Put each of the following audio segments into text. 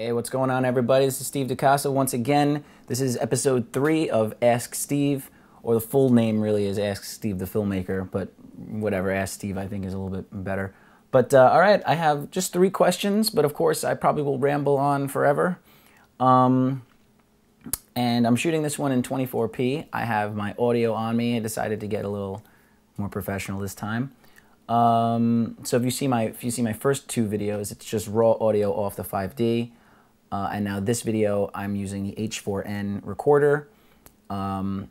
Hey, what's going on, everybody? This is Steve DeCasa once again. This is episode 3 of Ask Steve, or the full name really is Ask Steve the Filmmaker, but whatever, Ask Steve I think is a little bit better. But all right, I have just 3 questions, but of course I probably will ramble on forever. And I'm shooting this one in 24p. I have my audio on me. I decided to get a little more professional this time. So if you see my first 2 videos, it's just raw audio off the 5D. And now this video, I'm using the H4n recorder. And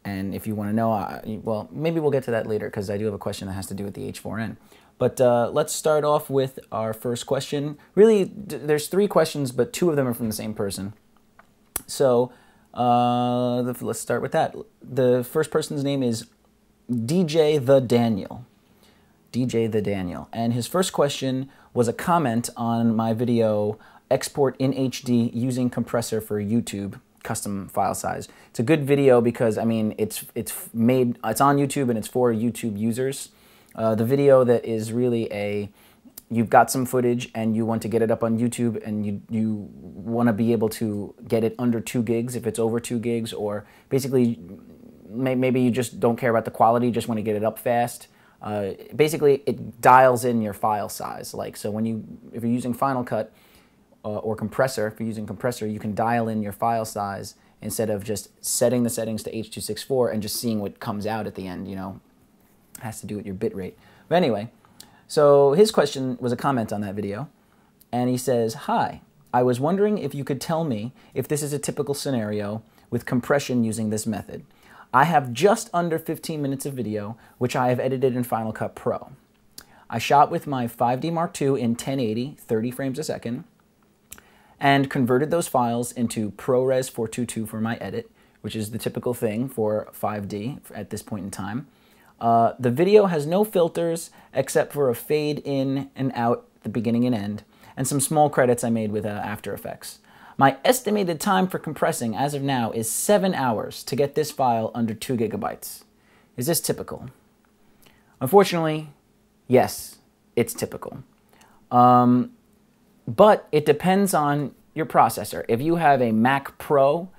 if you want to know, well, maybe we'll get to that later because I do have a question that has to do with the H4n. But let's start off with our first question. Really, there's 3 questions, but 2 of them are from the same person. So let's start with that. The first person's name is DJ the Daniel. DJ the Daniel. And his first question was a comment on my video, Export in HD using compressor for YouTube custom file size. It's a good video because, I mean, it's on YouTube and it's for YouTube users. The video that is really you've got some footage and you want to get it up on YouTube and you want to be able to get it under 2 gigs if it's over 2 gigs, or basically maybe you just don't care about the quality, you just want to get it up fast. Basically, it dials in your file size. Like, so if you're using Final Cut or compressor, if you're using compressor, you can dial in your file size instead of just setting the settings to H.264 and just seeing what comes out at the end, you know. It has to do with your bit rate. But anyway, so his question was a comment on that video, and he says, "Hi, I was wondering if you could tell me if this is a typical scenario with compression using this method. I have just under 15 minutes of video, which I have edited in Final Cut Pro. I shot with my 5D Mark II in 1080, 30 frames a second, and converted those files into ProRes 422 for my edit, which is the typical thing for 5D at this point in time. The video has no filters except for a fade in and out at the beginning and end, and some small credits I made with After Effects. My estimated time for compressing as of now is 7 hours to get this file under 2 gigabytes. Is this typical?" Unfortunately, yes, it's typical. But it depends on your processor. If you have a Mac Pro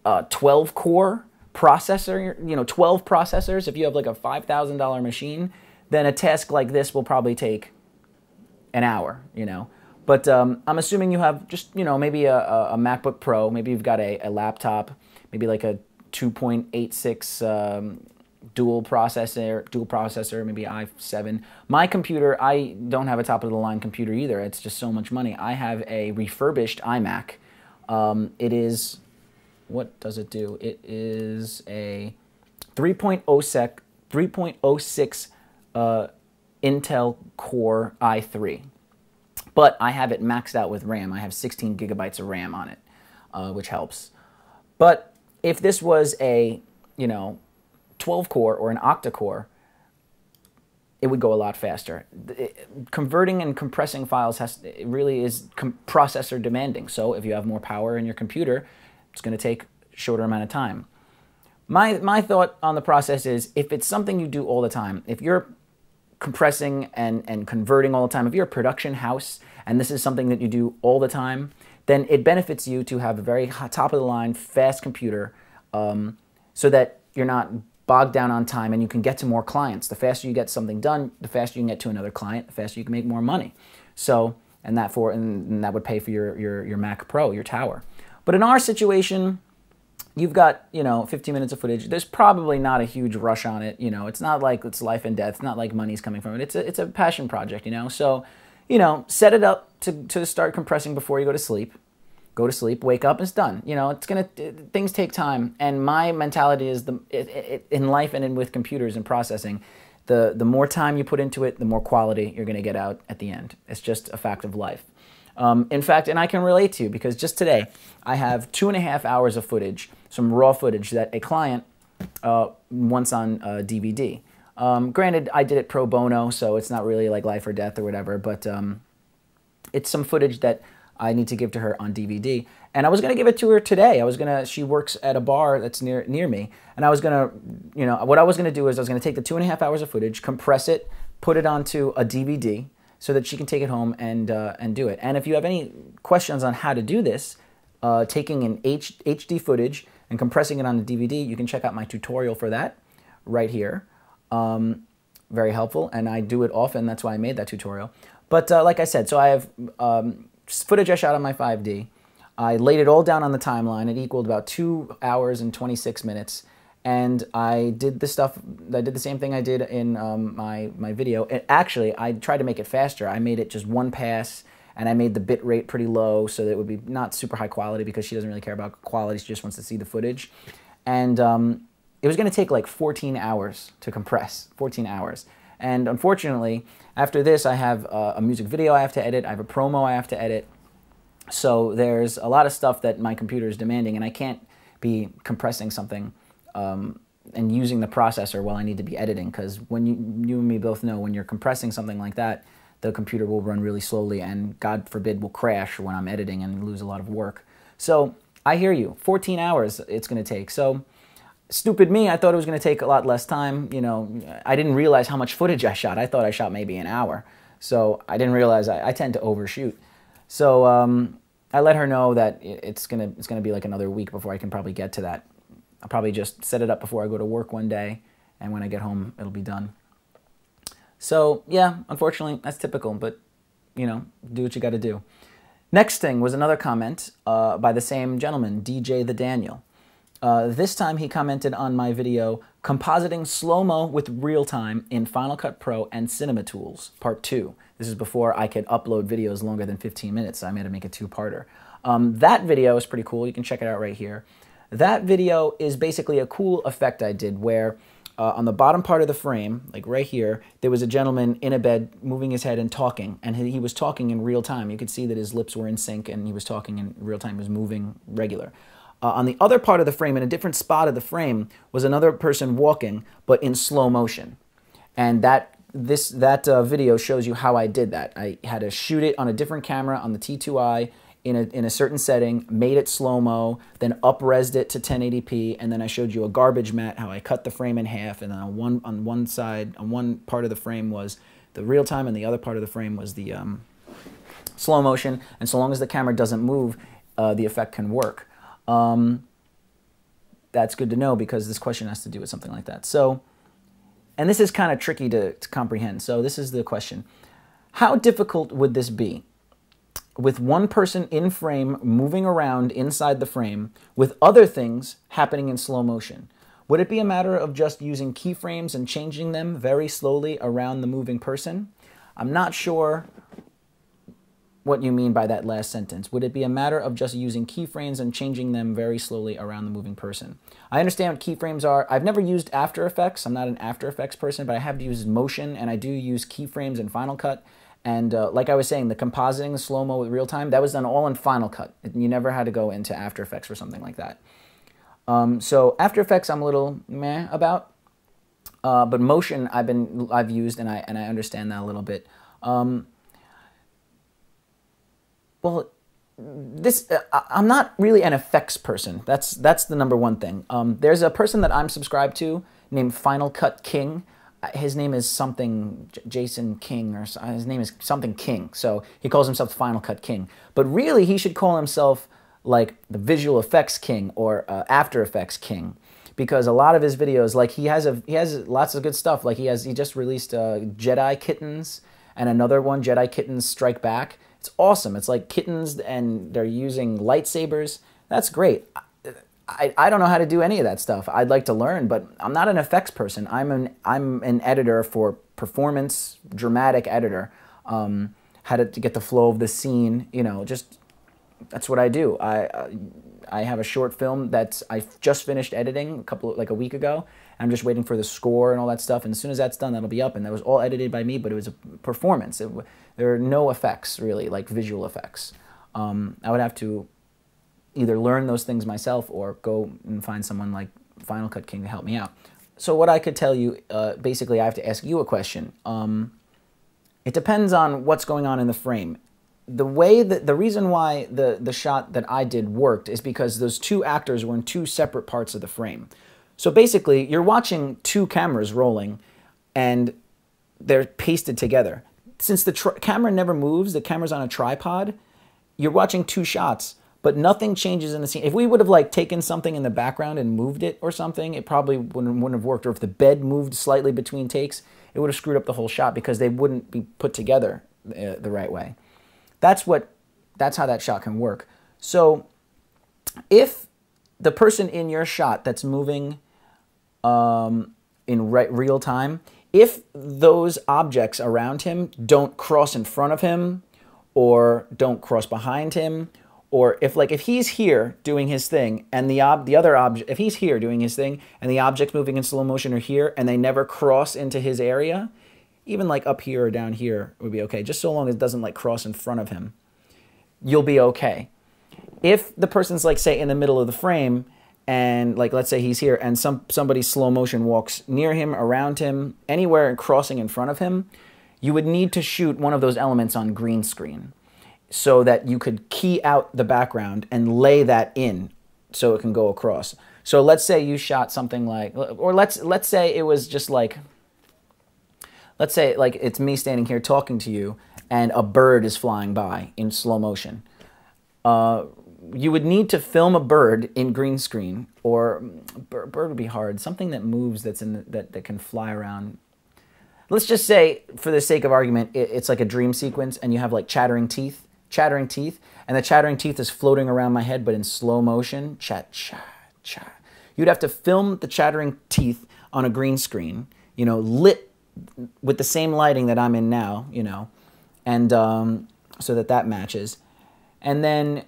12-core processor, 12 processors, if you have like a $5,000 machine, then a task like this will probably take an hour, But I'm assuming you have just, maybe a MacBook Pro, maybe you've got a laptop, maybe like a 2.86 dual processor, maybe i7. My computer, I don't have a top-of-the-line computer either. It's just so much money. I have a refurbished iMac. It is, what does it do? It is a 3.06 Intel Core i3. But I have it maxed out with RAM. I have 16 gigabytes of RAM on it, which helps. But if this was a, 12-core or an octa-core, it would go a lot faster. Converting and compressing files really is processor demanding. So if you have more power in your computer, it's going to take a shorter amount of time. My thought on the process is, if it's something you do all the time, if you're compressing and converting all the time, if you're a production house and this is something that you do all the time, then it benefits you to have a very top-of-the-line, fast computer so that you're not bogged down on time and you can get to more clients. The faster you get something done, the faster you can get to another client, the faster you can make more money. So, and that would pay for your Mac Pro, your tower. But in our situation, you've got, 15 minutes of footage. There's probably not a huge rush on it. It's not like it's life and death. It's not like money's coming from it. It's a passion project, So, set it up to start compressing before you go to sleep. Go to sleep, wake up, it's done. Things take time. And my mentality is in life and with computers and processing, the more time you put into it, the more quality you're going to get out at the end. It's just a fact of life. In fact, and I can relate to you because just today I have 2.5 hours of footage, some raw footage that a client wants on DVD. Granted, I did it pro bono, so it's not really like life or death or whatever, but it's some footage that I need to give to her on DVD. And I was going to give it to her today. She works at a bar that's near me, and I was going to, what I was going to do is I was going to take the 2.5 hours of footage, compress it, put it onto a DVD, so that she can take it home and do it. And if you have any questions on how to do this, taking an HD footage and compressing it on a DVD, you can check out my tutorial for that right here. Very helpful, and I do it often. That's why I made that tutorial. But like I said, so I have footage I shot on my 5D. I laid it all down on the timeline. It equaled about 2 hours and 26 minutes. And I did the same thing I did in my video. Actually, I tried to make it faster. I made it just one pass, and I made the bit rate pretty low so that it would be not super high quality, because she doesn't really care about quality. She just wants to see the footage. And it was going to take like 14 hours to compress, 14 hours. And unfortunately, after this, I have a music video I have to edit. I have a promo I have to edit. So there's a lot of stuff that my computer is demanding, and I can't be compressing something and using the processor while I need to be editing, because when you and me both know, when you're compressing something like that, the computer will run really slowly and, God forbid, will crash when I'm editing and lose a lot of work. So I hear you. 14 hours it's going to take. So stupid me, I thought it was going to take a lot less time. You know, I didn't realize how much footage I shot. I thought I shot maybe an hour. So I didn't realize I tend to overshoot. So I let her know that it's gonna be like another week before I can probably get to that. I'll probably just set it up before I go to work one day, and when I get home, it'll be done. So yeah, unfortunately, that's typical, but you know, do what you got to do. Next thing was another comment by the same gentleman, DJ the Daniel. This time he commented on my video, Compositing Slow-Mo with Real-Time in Final Cut Pro and Cinema Tools, Part 2. This is before I could upload videos longer than 15 minutes, so I made to make a two-parter. That video is pretty cool. You can check it out right here. That video is basically a cool effect I did where on the bottom part of the frame, like right here, there was a gentleman in a bed moving his head and talking, and he was talking in real time. You could see that his lips were in sync, and he was talking in real time. He was moving regular. On the other part of the frame, in a different spot of the frame, was another person walking, but in slow motion. And that video shows you how I did that. I had to shoot it on a different camera on the T2i in a certain setting, made it slow-mo, then up-resed it to 1080p, and then I showed you a garbage mat, how I cut the frame in half, and then on one part of the frame was the real time, and the other part of the frame was the slow motion. And so long as the camera doesn't move, the effect can work. That's good to know, because this question has to do with something like that. So, and this is kind of tricky to comprehend. So this is the question. How difficult would this be? With one person in frame moving around inside the frame with other things happening in slow motion. Would it be a matter of just using keyframes and changing them very slowly around the moving person? I'm not sure what you mean by that last sentence. Would it be a matter of just using keyframes and changing them very slowly around the moving person? I understand what keyframes are. I've never used After Effects. I'm not an After Effects person, but I have used Motion, and I do use keyframes in Final Cut. And like I was saying, the compositing, the slow-mo with real-time, that was done all in Final Cut. You never had to go into After Effects or something like that. So After Effects I'm a little meh about, but Motion I've used, and I understand that a little bit. Well, I'm not really an effects person. That's the number one thing. There's a person that I'm subscribed to named FinalCutKing. His name is something Jason King, or his name is something King. So he calls himself Final Cut King. But really, he should call himself like the Visual Effects King or After Effects King, because a lot of his videos, like he has lots of good stuff. Like he just released Jedi Kittens and another one, Jedi Kittens Strike Back. It's awesome. It's like kittens and they're using lightsabers. That's great. I don't know how to do any of that stuff. I'd like to learn, but I'm not an effects person. I'm an editor for performance, dramatic editor. How to get the flow of the scene, you know, just that's what I do. I have a short film that I just finished editing like a week ago. I'm just waiting for the score and all that stuff, and as soon as that's done, that'll be up. And that was all edited by me, but it was a performance. There are no effects really, like visual effects. I would have to either learn those things myself or go and find someone like FinalCutKing to help me out. So what I could tell you, basically I have to ask you a question. It depends on what's going on in the frame. The reason why the shot that I did worked is because those two actors were in two separate parts of the frame. So basically you're watching two cameras rolling and they're pasted together. since the camera never moves, the camera's on a tripod, you're watching two shots, but nothing changes in the scene. If we would have like taken something in the background and moved it or something, it probably wouldn't have worked. Or if the bed moved slightly between takes, it would have screwed up the whole shot because they wouldn't be put together the right way. That's how that shot can work. So if the person in your shot that's moving in real time, if those objects around him don't cross in front of him or don't cross behind him, or if he's here doing his thing and the other object, if he's here doing his thing and the objects moving in slow motion are here and they never cross into his area, even like up here or down here would be okay, just so long as it doesn't like cross in front of him, you'll be okay. If the person's like, say, in the middle of the frame and like, let's say he's here and somebody slow motion walks near him, around him, anywhere and crossing in front of him, you would need to shoot one of those elements on green screen so that you could key out the background and lay that in so it can go across. So let's say you shot something like, or let's say it was just like, let's say like it's me standing here talking to you and a bird is flying by in slow motion. You would need to film a bird in green screen, or bird would be hard. Something that moves that can fly around. Let's just say, for the sake of argument, it's like a dream sequence, and you have like chattering teeth, and the chattering teeth is floating around my head, but in slow motion. Chat, chat, chat. You'd have to film the chattering teeth on a green screen, you know, lit with the same lighting that I'm in now, you know, and so that matches, and then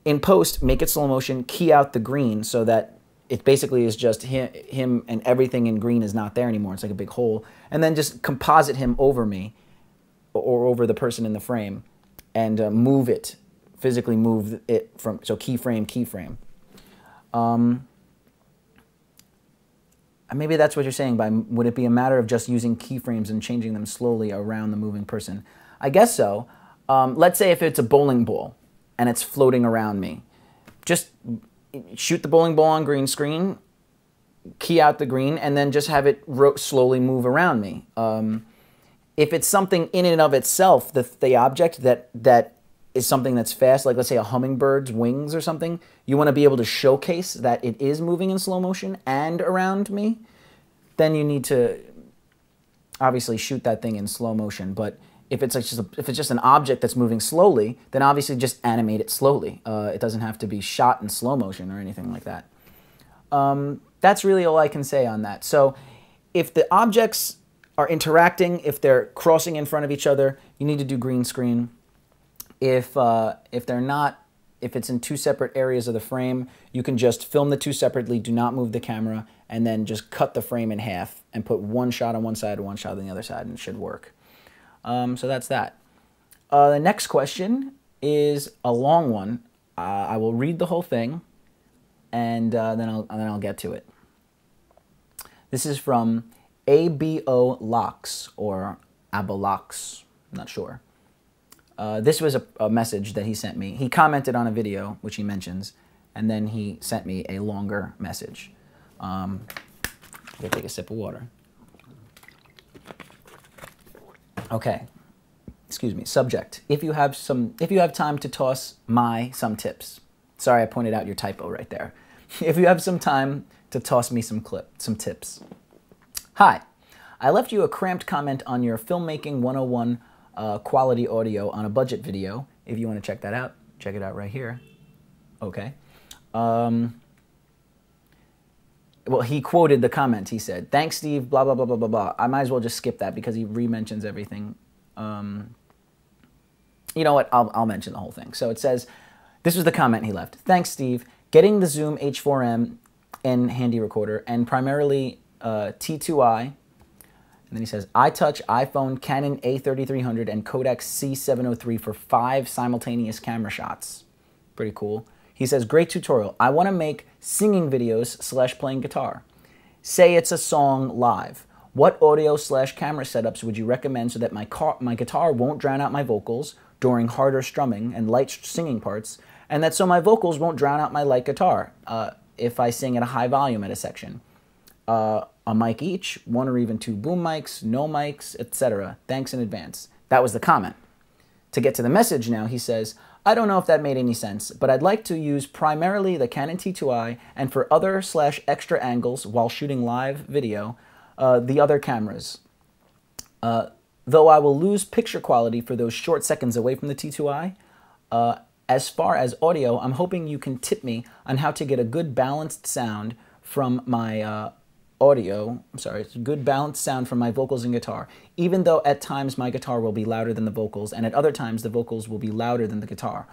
in post, make it slow motion, key out the green so that it basically is just him and everything in green is not there anymore. It's like a big hole. And then just composite him over me or over the person in the frame and move it, physically move it from, so keyframe, keyframe. And maybe that's what you're saying by, would it be a matter of just using keyframes and changing them slowly around the moving person? I guess so. Let's say if it's a bowling ball and it's floating around me. Just shoot the bowling ball on green screen, key out the green, and then just have it slowly move around me. If it's something in and of itself, the object that is something that's fast, like let's say a hummingbird's wings or something, you want to be able to showcase that it is moving in slow motion and around me, then you need to obviously shoot that thing in slow motion. But if it's just an object that's moving slowly, then obviously just animate it slowly. It doesn't have to be shot in slow motion or anything like that. That's really all I can say on that. So if the objects are interacting, if they're crossing in front of each other, you need to do green screen. If they're not, if it's in two separate areas of the frame, you can just film the two separately, do not move the camera, and then just cut the frame in half and put one shot on one side and one shot on the other side, and it should work. So that's that. The next question is a long one. I will read the whole thing, and then I'll get to it. This is from ABO Locks or Abolocks, I'm not sure. This was a message that he sent me. He commented on a video, which he mentions, and then he sent me a longer message. I'm gonna take a sip of water. Okay, excuse me. Subject: If you have time to toss some tips. Sorry, I pointed out your typo right there. If you have some time to toss me some tips. Hi, I left you a cramped comment on your Filmmaking 101 quality audio on a budget video. If you want to check that out, check it out right here. Okay. Well, he quoted the comment. He said, "Thanks, Steve, blah, blah, blah, blah, blah, blah." I might as well just skip that because he re-mentions everything. You know what? I'll mention the whole thing. So it says, this was the comment he left. "Thanks, Steve. Getting the Zoom H4m and handy recorder and primarily T2i." And then he says, "I touch iPhone, Canon A3300, and Kodak C703 for 5 simultaneous camera shots." Pretty cool. He says, "Great tutorial. I want to make singing videos / playing guitar. Say it's a song live. What audio / camera setups would you recommend so that my guitar won't drown out my vocals during harder strumming and light singing parts, and that so my vocals won't drown out my light guitar if I sing at a high volume at a section? A mic each, 1 or even 2 boom mics, no mics, etc. Thanks in advance. That was the comment. To get to the message now, he says, I don't know if that made any sense, but I'd like to use primarily the Canon T2i and for other/extra angles while shooting live video, the other cameras. Though I will lose picture quality for those short seconds away from the T2i, as far as audio, I'm hoping you can tip me on how to get a good balanced sound from my good balanced sound from my vocals and guitar, even though at times my guitar will be louder than the vocals, and at other times the vocals will be louder than the guitar,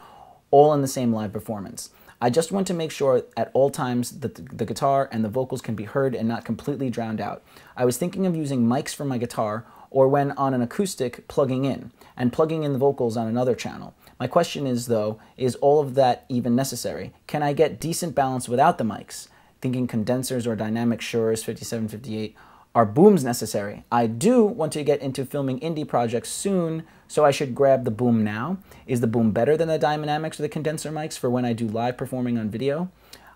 all in the same live performance. I just want to make sure at all times that the guitar and the vocals can be heard and not completely drowned out. I was thinking of using mics for my guitar, or when on an acoustic, plugging in, and plugging in the vocals on another channel. My question is, though, is all of that even necessary? Can I get decent balance without the mics? Thinking condensers or dynamic Shures 5758. Are booms necessary? I do want to get into filming indie projects soon, so I should grab the boom now. Is the boom better than the dynamics or the condenser mics for when I do live performing on video?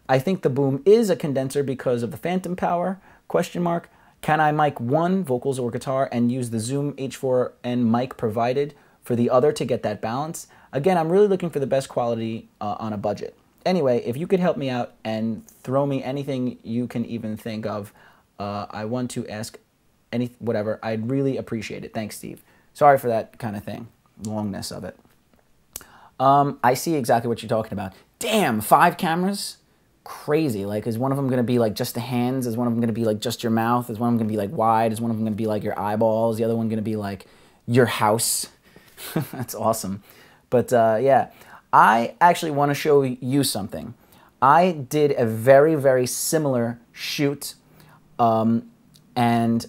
I think the boom is a condenser because of the phantom power, ? Can I mic one, vocals or guitar, and use the Zoom H4n mic provided for the other to get that balance? Again, I'm really looking for the best quality on a budget. Anyway, if you could help me out and throw me anything you can even think of, I want to ask whatever, I'd really appreciate it. Thanks, Steve. Sorry for that kind of thing, longness of it. I see exactly what you're talking about. Damn, 5 cameras? Crazy. Like, is one of them going to be like just the hands? Is one of them going to be like just your mouth? Is one of them going to be like wide? Is one of them going to be like your eyeballs? The other one going to be like your house? That's awesome. But yeah, I actually want to show you something. I did a very, very similar shoot, and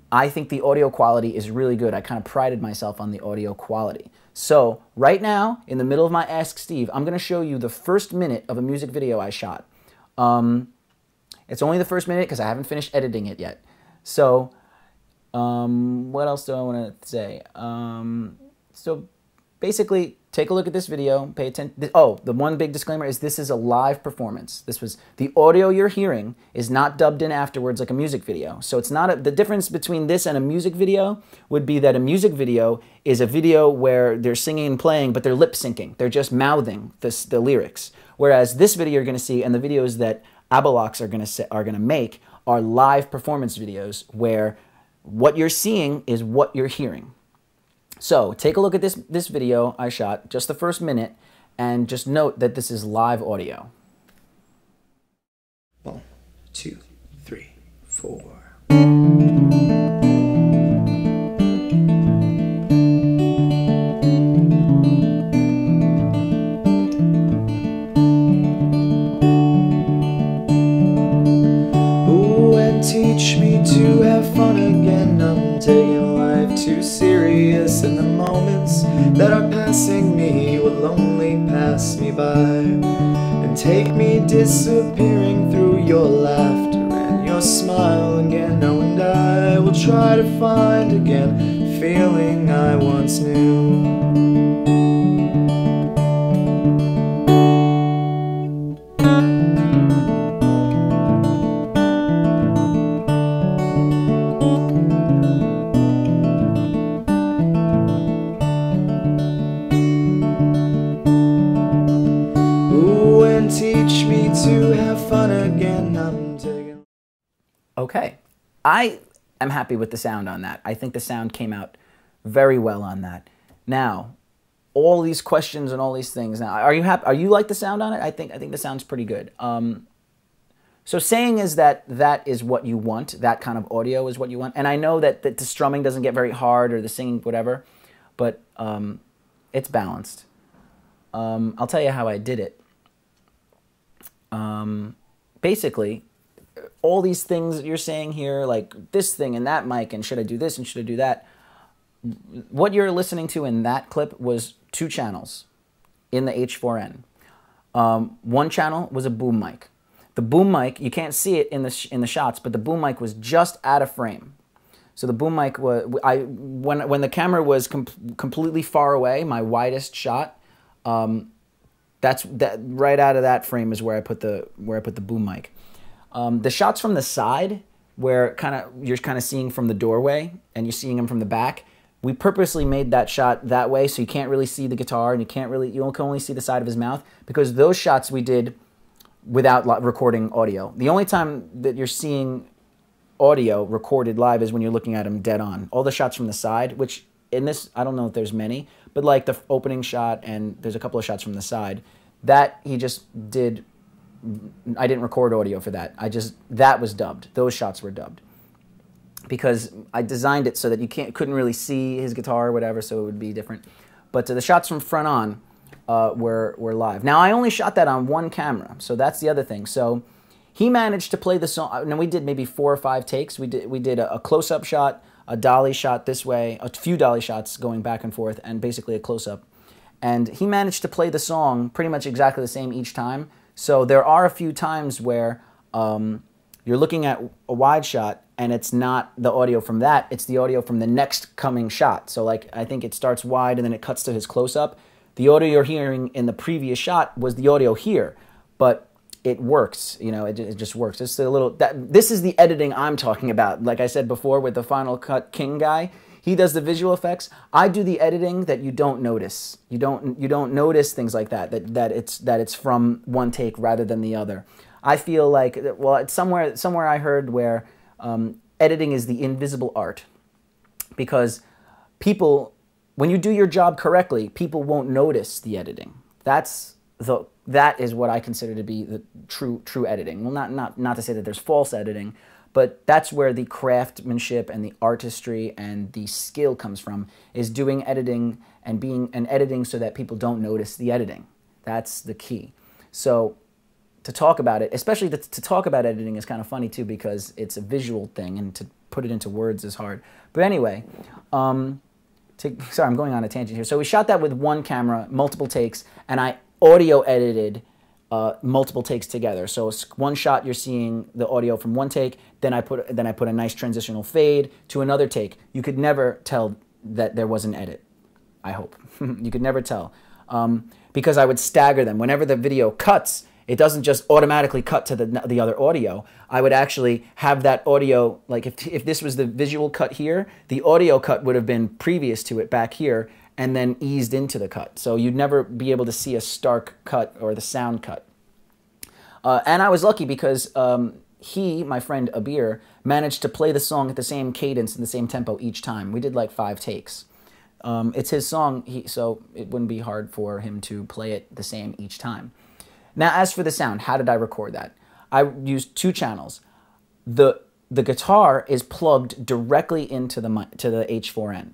I think the audio quality is really good. I kind of prided myself on the audio quality. So right now, in the middle of my Ask Steve, I'm going to show you the first minute of a music video I shot. It's only the first minute because I haven't finished editing it yet. So what else do I want to say? So basically, take a look at this video, pay attention. Oh, the one big disclaimer is this is a live performance. This was, the audio you're hearing is not dubbed in afterwards like a music video. So it's not, the difference between this and a music video would be that a music video is a video where they're singing and playing, but they're lip syncing. They're just mouthing the lyrics. Whereas this video you're gonna see, and the videos that Abelox are gonna make, are live performance videos where what you're seeing is what you're hearing. So take a look at this video I shot, just the first minute, and just note that this is live audio. 1, 2, 3, 4. Ooh, and teach me to have fun again. I'm taking life too serious, and the moments that are passing me will only pass me by and take me disappearing through your laughter and your smile again. Oh, and I will try to find again the feeling I once knew. Teach me to have fun again. I'm taking... Okay, I am happy with the sound on that. I think the sound came out very well on that. Now, all these questions and all these things. Now, are you happy? Are you like the sound on it? I think the sound's pretty good. So saying is that is what you want. That kind of audio is what you want. And I know that the strumming doesn't get very hard or the singing, whatever, but it's balanced. I'll tell you how I did it. Basically, all these things that you're saying here, like this thing and that mic, and should I do this and should I do that, what you're listening to in that clip was 2 channels in the H4n. One channel was a boom mic. The boom mic, you can't see it in the shots, but the boom mic was just out of frame. So the boom mic was, when the camera was completely far away, my widest shot, that right out of that frame is where I put the boom mic. The shots from the side, where you're kind of seeing from the doorway and you're seeing them from the back, We purposely made that shot that way so you can't really see the guitar and you can only see the side of his mouth, because those shots we did without recording audio. The only time that you're seeing audio recorded live is when you're looking at him dead on. All the shots from the side, which in this, I don't know if there's many, but like the opening shot and there's a couple of shots from the side, that he just did, I didn't record audio for that. That was dubbed. Those shots were dubbed. Because I designed it so that you couldn't really see his guitar or whatever, so it would be different. But the shots from front on were live. Now, I only shot that on one camera, so that's the other thing. So he managed to play the song. And we did maybe 4 or 5 takes. We did a close-up shot, a dolly shot this way, a few dolly shots going back and forth, and basically a close-up. And he managed to play the song pretty much exactly the same each time. So there are a few times where you're looking at a wide shot, and it's not the audio from that, it's the audio from the next coming shot. So like, I think it starts wide and then it cuts to his close-up. The audio you're hearing in the previous shot was the audio here, but it works, you know, it just works. It's a little, this is the editing I'm talking about. Like I said before with the FinalCutKing guy, he does the visual effects. I do the editing that you don't notice. You don't notice things like that it's from one take rather than the other. I feel like, well, it's somewhere I heard where editing is the invisible art, because people, when you do your job correctly, people won't notice the editing. That is what I consider to be the true editing. Well, not to say that there's false editing, but that's where the craftsmanship and the artistry and the skill comes from, is doing editing and editing so that people don't notice the editing. That's the key. So to talk about it, especially to talk about editing, is kind of funny too, because it's a visual thing and to put it into words is hard. But anyway, sorry, I'm going on a tangent here. So we shot that with one camera, multiple takes, and I audio edited multiple takes together. So one shot you're seeing the audio from one take, then I put a nice transitional fade to another take. You could never tell that there was an edit, I hope. You could never tell, because I would stagger them. Whenever the video cuts, it doesn't just automatically cut to the other audio. I would actually have that audio, like if this was the visual cut here, the audio cut would have been previous to it back here and then eased into the cut. So you'd never be able to see a stark cut or the sound cut. And I was lucky because my friend Abir, managed to play the song at the same cadence and the same tempo each time. We did like 5 takes. It's his song, so it wouldn't be hard for him to play it the same each time. Now, as for the sound, how did I record that? I used 2 channels. The guitar is plugged directly into the H4n.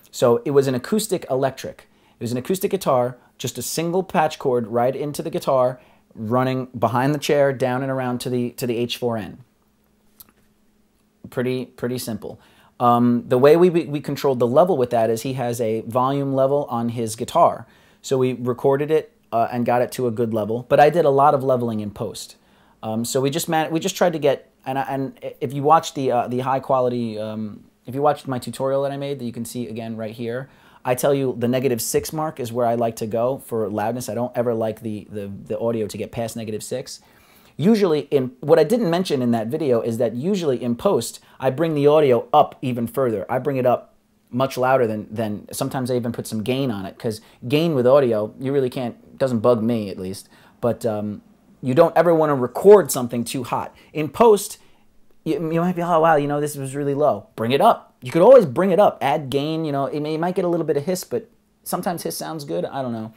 So it was an acoustic electric. It was an acoustic guitar, just a single patch cord right into the guitar, running behind the chair, down and around to the H4n. Pretty simple. The way we controlled the level with that is he has a volume level on his guitar. So we recorded it and got it to a good level, but I did a lot of leveling in post. So we just tried to get, and if you watch the high quality, if you watched my tutorial that I made that you can see again right here, I tell you the -6 mark is where I like to go for loudness. I don't ever like the audio to get past -6. Usually, what I didn't mention in that video is that usually in post, I bring the audio up even further. I bring it up much louder than sometimes I even put some gain on it, because gain with audio, you really can't, doesn't bug me at least, but you don't ever want to record something too hot. In post, you might be, oh wow, you know, this was really low. Bring it up. You could always bring it up, add gain, you know, you might get a little bit of hiss, but sometimes hiss sounds good, I don't know.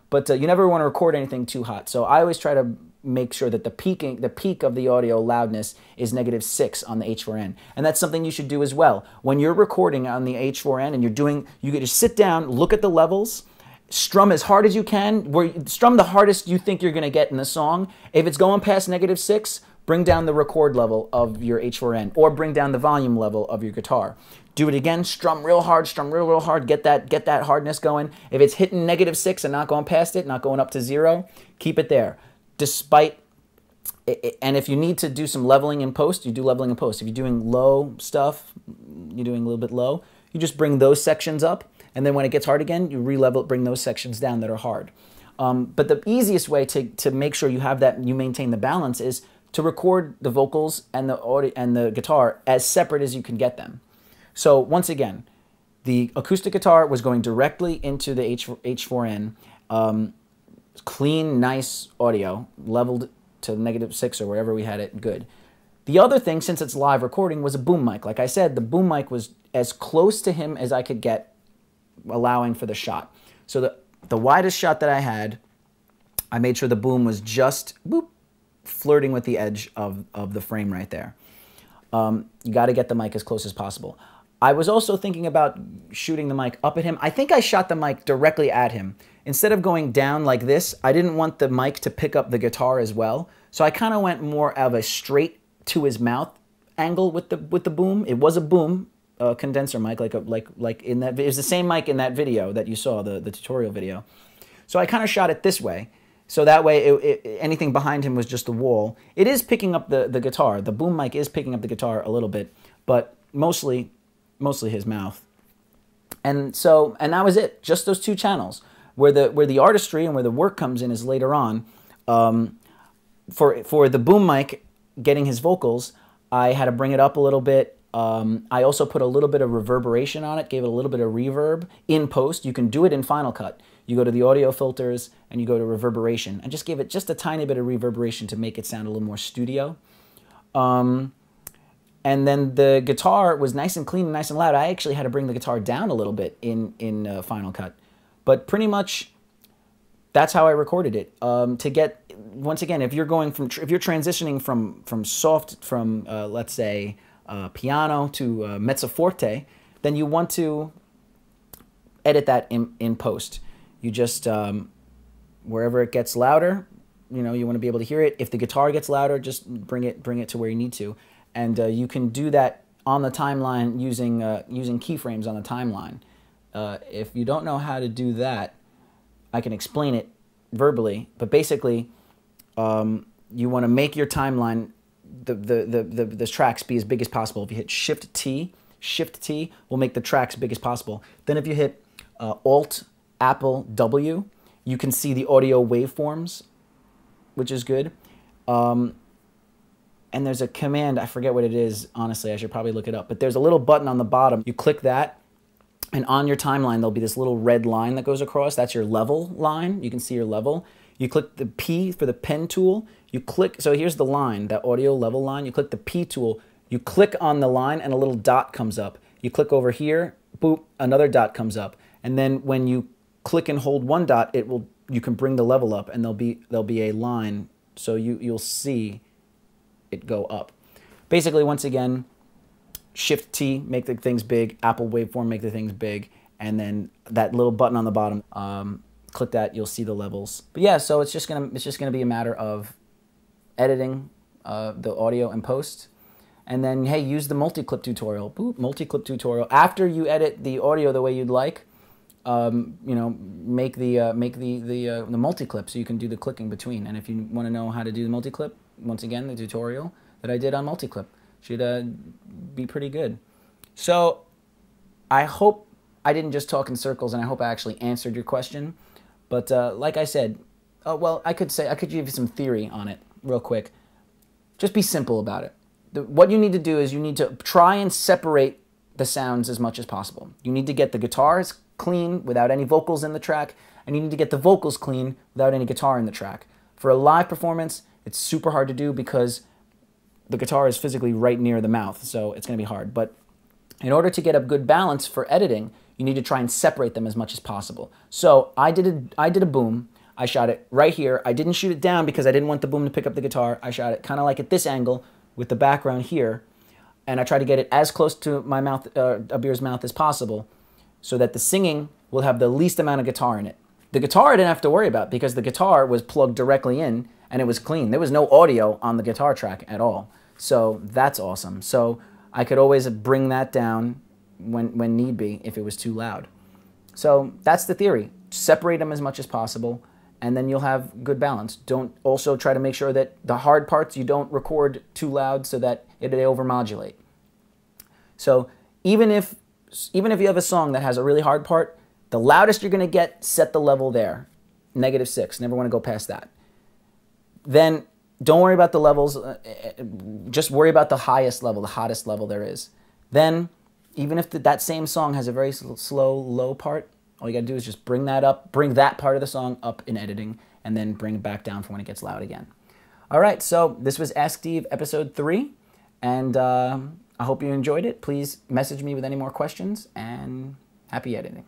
But you never want to record anything too hot. So I always try to make sure that the peak of the audio loudness is -6 on the H4n. And that's something you should do as well. When you're recording on the H4n and you get to sit down, look at the levels, strum as hard as you can, strum the hardest you think you're going to get in the song. If it's going past -6, bring down the record level of your H4n, or bring down the volume level of your guitar. Do it again, strum real hard, strum real hard, get that hardness going. If it's hitting -6 and not going past it, not going up to 0, keep it there. And if you need to do some leveling in post, you do leveling in post. If you're doing low stuff, you're doing a little bit low, you just bring those sections up, and then when it gets hard again, you re-level it, bring those sections down that are hard. But the easiest way to make sure you have that, you maintain the balance, is to record the vocals and the audio and the guitar as separate as you can get them. So once again, The acoustic guitar was going directly into the H4n. Clean, nice audio, leveled to -6 or wherever we had it, good. The other thing, since it's live recording, was a boom mic. Like I said, the boom mic was as close to him as I could get, allowing for the shot. So the widest shot that I had, I made sure the boom was just boop, flirting with the edge of the frame right there. You got to get the mic as close as possible. I was also thinking about shooting the mic up at him. I think I shot the mic directly at him. Instead of going down like this, I didn't want the mic to pick up the guitar as well. So I kind of went more of a straight to his mouth angle with the boom. It was a boom condenser mic, like in that. It was the same mic in that video that you saw, the tutorial video. So I kind of shot it this way. So that way, anything behind him was just the wall. It is picking up the guitar. The boom mic is picking up the guitar a little bit, but mostly his mouth. And that was it. Just those two channels. Where the artistry and where the work comes in is later on. For the boom mic, getting his vocals, I had to bring it up a little bit. I also put a little bit of reverberation on it, gave it a little bit of reverb in post. You can do it in Final Cut. You go to the audio filters and you go to reverberation. I just gave it just a tiny bit of reverberation to make it sound a little more studio. And then the guitar was nice and clean and nice and loud. I actually had to bring the guitar down a little bit in Final Cut. But pretty much, that's how I recorded it. To get, once again, if you're transitioning from let's say piano to mezzo forte, then you want to edit that in post. You just wherever it gets louder, you want to be able to hear it. If the guitar gets louder, just bring it to where you need to, and you can do that on the timeline using keyframes on the timeline. If you don't know how to do that, I can explain it verbally, but basically you want to make your timeline, the tracks be as big as possible. If you hit Shift T will make the tracks big as possible. Then if you hit Alt Apple W, you can see the audio waveforms, which is good. And there's a command, I forget what it is, honestly, I should probably look it up, but there's a little button on the bottom. You click that, and on your timeline, there'll be this little red line that goes across. That's your level line. You can see your level. You click the P for the pen tool. You click, so here's the line, that audio level line. You click the P tool. You click on the line, and a little dot comes up. You click over here, boop, another dot comes up. And then when you click and hold one dot, you can bring the level up, and there'll be a line, so you'll see it go up. Basically, once again, Shift T, make the things big, Apple waveform, make the things big, and then that little button on the bottom, click that, you'll see the levels. But yeah, so it's just gonna be a matter of editing the audio in post, and then hey, use the multi-clip tutorial. Boop, multi-clip tutorial. After you edit the audio the way you'd like, make the multi-clip so you can do the clicking between. And if you want to know how to do the multi-clip, once again, the tutorial that I did on multi-clip should be pretty good. So I hope I didn't just talk in circles, and I hope I actually answered your question. But like I said, well, I could give you some theory on it real quick. Just be simple about it. What you need to do is you need to try and separate the sounds as much as possible. You need to get the guitars clean without any vocals in the track, and you need to get the vocals clean without any guitar in the track. For a live performance, it's super hard to do because the guitar is physically right near the mouth, so it's going to be hard. But in order to get a good balance for editing, you need to try and separate them as much as possible. So I did a boom. I shot it right here. I didn't shoot it down because I didn't want the boom to pick up the guitar. I shot it kind of like at this angle with the background here, and I tried to get it as close to my mouth, Abir's mouth, as possible, so that the singing will have the least amount of guitar in it. The guitar I didn't have to worry about because the guitar was plugged directly in and it was clean. There was no audio on the guitar track at all. So that's awesome. So I could always bring that down when need be if it was too loud. So that's the theory. Separate them as much as possible, and then you'll have good balance. Don't also try to make sure that the hard parts you don't record too loud so that they overmodulate. So even if you have a song that has a really hard part, the loudest you're going to get, set the level there. -6. Never want to go past that. Then don't worry about the levels. Just worry about the highest level, the hottest level there is. Then Even if that same song has a very slow, low part, all you got to do is just bring that part of the song up in editing, and then bring it back down for when it gets loud again. All right, so this was Ask Steve episode 3, and I hope you enjoyed it. Please message me with any more questions, and happy editing.